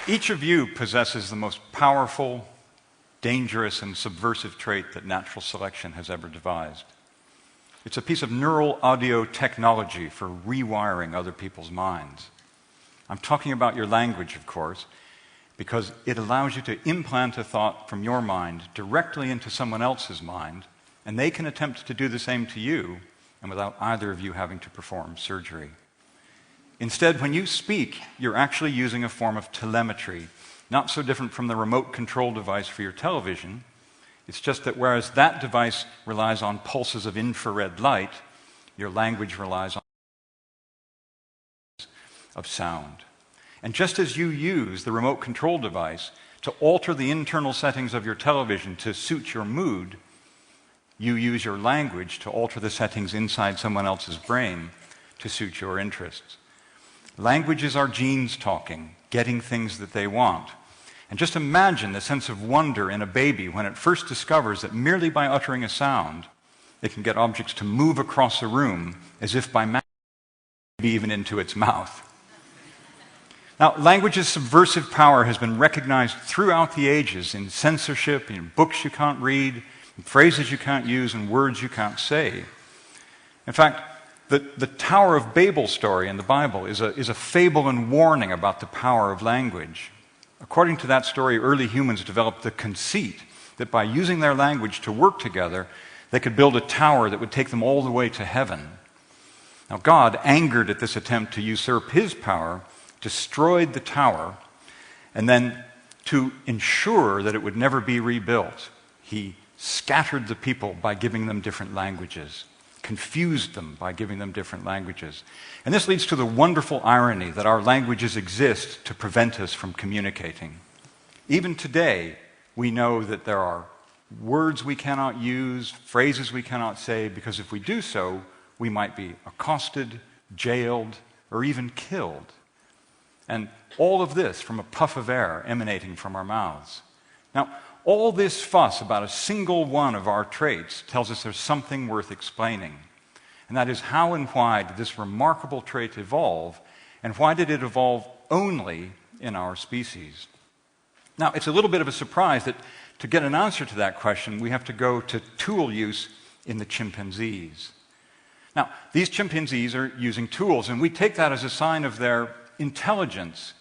Each of you possesses the most powerful, dangerous, and subversive trait that natural selection has ever devised. It's a piece of neural audio technology for rewiring other people's minds. I'm talking about your language, of course, because it allows you to implant a thought from your mind directly into someone else's mind, and they can attempt to do the same to you, and without either of you having to perform surgery. Instead, when you speak, you're actually using a form of telemetry, not so different from the remote control device for your television. It's just that whereas that device relies on pulses of infrared light, your language relies on of sound. And just as you use the remote control device to alter the internal settings of your television to suit your mood, you use your language to alter the settings inside someone else's brain to suit your interests. Language is our genes talking, getting things that they want. And just imagine the sense of wonder in a baby when it first discovers that merely by uttering a sound, it can get objects to move across a room as if by magic, maybe even into its mouth. Now, language's subversive power has been recognized throughout the ages in censorship, in books you can't read, in phrases you can't use, and words you can't say. In fact, the Tower of Babel story in the Bible is a fable and warning about the power of language. According to that story, early humans developed the conceit that by using their language to work together, they could build a tower that would take them all the way to heaven. Now, God, angered at this attempt to usurp his power, destroyed the tower, and then to ensure that it would never be rebuilt, he scattered the people by giving them different languages, confused them by giving them different languages. And this leads to the wonderful irony that our languages exist to prevent us from communicating. Even today, we know that there are words we cannot use, phrases we cannot say, because if we do so, we might be accosted, jailed, or even killed. And all of this from a puff of air emanating from our mouths. Now, all this fuss about a single one of our traits tells us there's something worth explaining. And that is, how and why did this remarkable trait evolve, and why did it evolve only in our species? Now, it's a little bit of a surprise that to get an answer to that question, we have to go to tool use in the chimpanzees. Now, these chimpanzees are using tools, and we take that as a sign of their intelligence.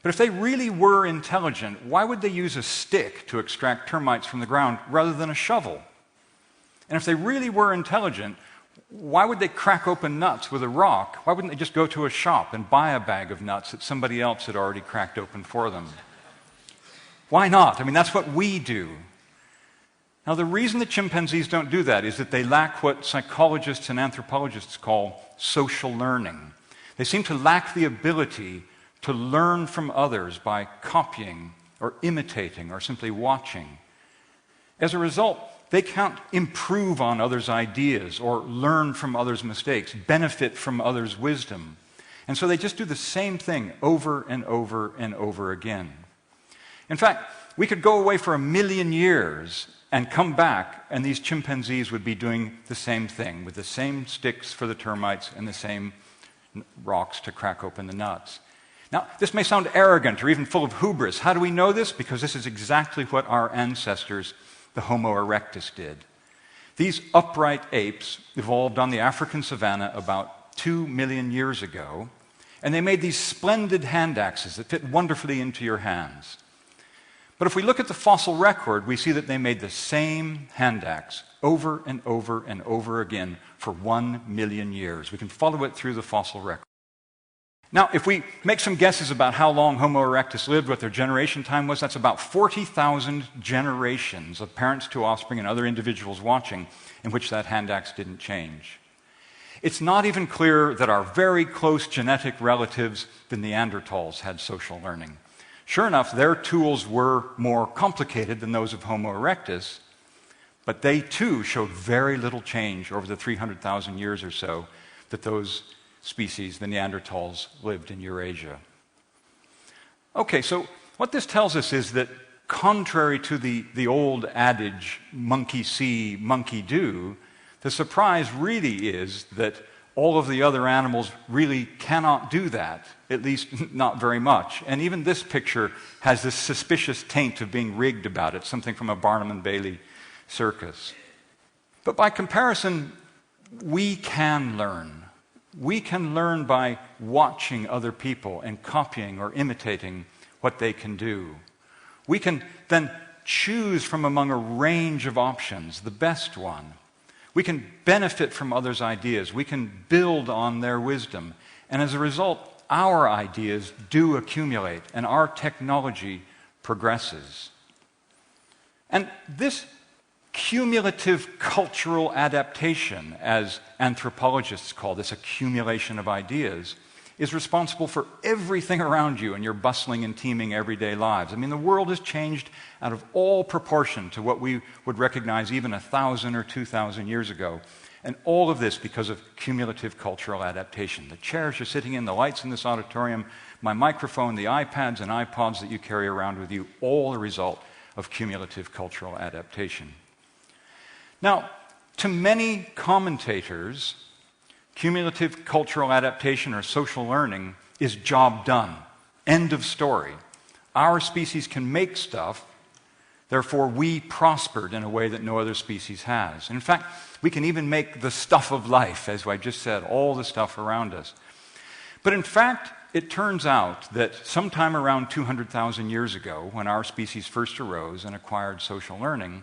But if they really were intelligent, why would they use a stick to extract termites from the ground rather than a shovel? And if they really were intelligent, why would they crack open nuts with a rock? Why wouldn't they just go to a shop and buy a bag of nuts that somebody else had already cracked open for them? Why not? I mean, that's what we do. Now, the reason that chimpanzees don't do that is that they lack what psychologists and anthropologists call social learning. They seem to lack the ability to learn from others by copying or imitating or simply watching. As a result, they can't improve on others' ideas or learn from others' mistakes, benefit from others' wisdom. And so they just do the same thing over and over and over again. In fact, we could go away for 1,000,000 years and come back, and these chimpanzees would be doing the same thing, with the same sticks for the termites and the same rocks to crack open the nuts. Now, this may sound arrogant or even full of hubris. How do we know this? Because this is exactly what our ancestors, the Homo erectus, did. These upright apes evolved on the African savanna about 2 million years ago, and they made these splendid hand axes that fit wonderfully into your hands. But if we look at the fossil record, we see that they made the same hand axe over and over and over again for 1 million years. We can follow it through the fossil record. Now, if we make some guesses about how long Homo erectus lived, what their generation time was, that's about 40,000 generations of parents to offspring and other individuals watching in which that hand axe didn't change. It's not even clear that our very close genetic relatives, the Neanderthals, had social learning. Sure enough, their tools were more complicated than those of Homo erectus, but they too showed very little change over the 300,000 years or so that those species, the Neanderthals, lived in Eurasia. Okay, so what this tells us is that contrary to the old adage, monkey see, monkey do, the surprise really is that all of the other animals really cannot do that, at least not very much. And even this picture has this suspicious taint of being rigged about it, something from a Barnum and Bailey circus. But by comparison, we can learn. We can learn by watching other people and copying or imitating what they can do. We can then choose from among a range of options the best one. We can benefit from others' ideas. We can build on their wisdom. And as a result, our ideas do accumulate and our technology progresses. And this cumulative cultural adaptation, as anthropologists call this accumulation of ideas, is responsible for everything around you in your bustling and teeming everyday lives. I mean, the world has changed out of all proportion to what we would recognize even 1,000 or 2,000 years ago. And all of this because of cumulative cultural adaptation. The chairs you're sitting in, the lights in this auditorium, my microphone, the iPads and iPods that you carry around with you, all a result of cumulative cultural adaptation. Now, to many commentators, cumulative cultural adaptation or social learning is job done. End of story. Our species can make stuff, therefore we prospered in a way that no other species has. And in fact, we can even make the stuff of life, as I just said, all the stuff around us. But in fact, it turns out that sometime around 200,000 years ago, when our species first arose and acquired social learning,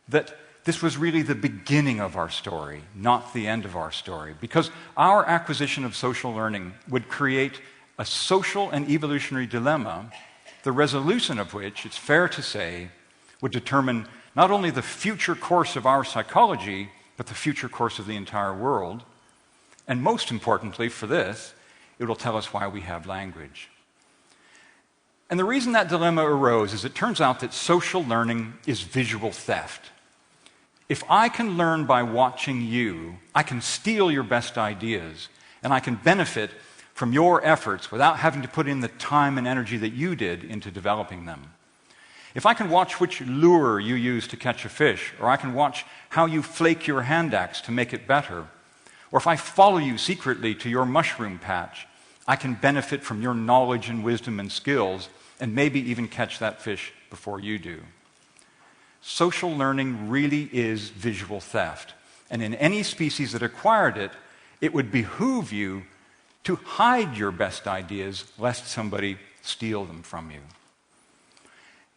that this was really the beginning of our story, not the end of our story, because our acquisition of social learning would create a social and evolutionary dilemma, the resolution of which, it's fair to say, would determine not only the future course of our psychology, but the future course of the entire world. And most importantly for this, it will tell us why we have language. And the reason that dilemma arose is it turns out that social learning is visual theft. If I can learn by watching you, I can steal your best ideas, and I can benefit from your efforts without having to put in the time and energy that you did into developing them. If I can watch which lure you use to catch a fish, or I can watch how you flake your hand axe to make it better, or if I follow you secretly to your mushroom patch, I can benefit from your knowledge and wisdom and skills, and maybe even catch that fish before you do. Social learning really is visual theft. And in any species that acquired it, it would behoove you to hide your best ideas lest somebody steal them from you.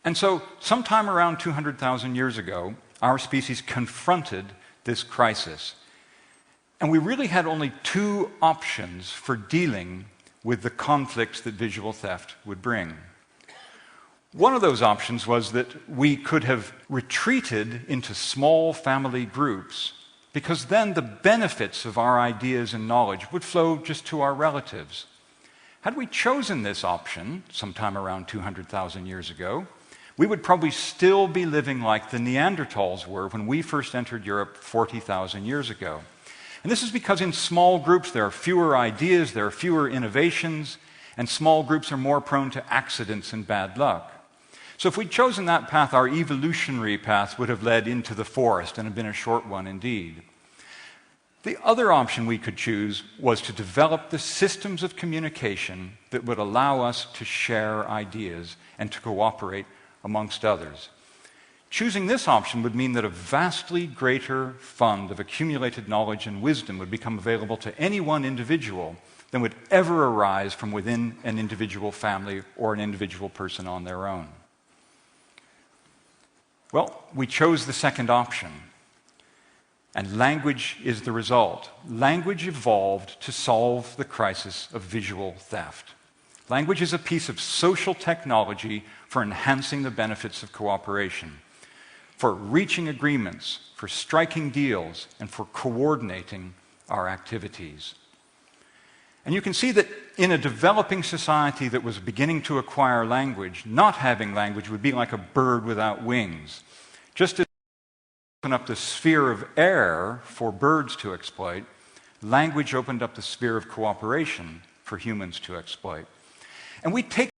And so, sometime around 200,000 years ago, our species confronted this crisis. And we really had only two options for dealing with the conflicts that visual theft would bring. One of those options was that we could have retreated into small family groups, because then the benefits of our ideas and knowledge would flow just to our relatives. Had we chosen this option sometime around 200,000 years ago, we would probably still be living like the Neanderthals were when we first entered Europe 40,000 years ago. And this is because in small groups there are fewer ideas, there are fewer innovations, and small groups are more prone to accidents and bad luck. So if we'd chosen that path, our evolutionary path would have led into the forest and have been a short one indeed. The other option we could choose was to develop the systems of communication that would allow us to share ideas and to cooperate amongst others. Choosing this option would mean that a vastly greater fund of accumulated knowledge and wisdom would become available to any one individual than would ever arise from within an individual family or an individual person on their own. Well, we chose the second option, and language is the result. Language evolved to solve the crisis of visual theft. Language is a piece of social technology for enhancing the benefits of cooperation, for reaching agreements, for striking deals, and for coordinating our activities. And you can see that in a developing society that was beginning to acquire language, not having language would be like a bird without wings. Just as it opened up the sphere of air for birds to exploit, language opened up the sphere of cooperation for humans to exploit. And we take